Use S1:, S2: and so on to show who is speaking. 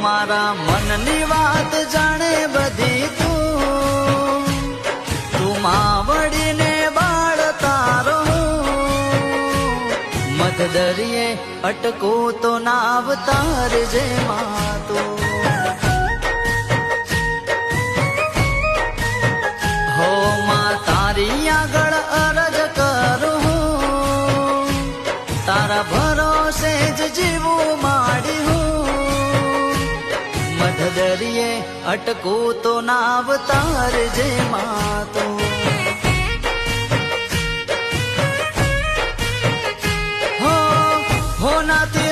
S1: મારા મનની વાત જાણે બધી તું માવડીને બાળ તારો મધ દરિયે અટકું તો નાવ તારજે માં તું હો માં તારી આગળ અરજ કરું તારા ભરોસે જ જીવું માડી મધ દરિયે અટકું તો નાવ તારજે માં તું હો નાથી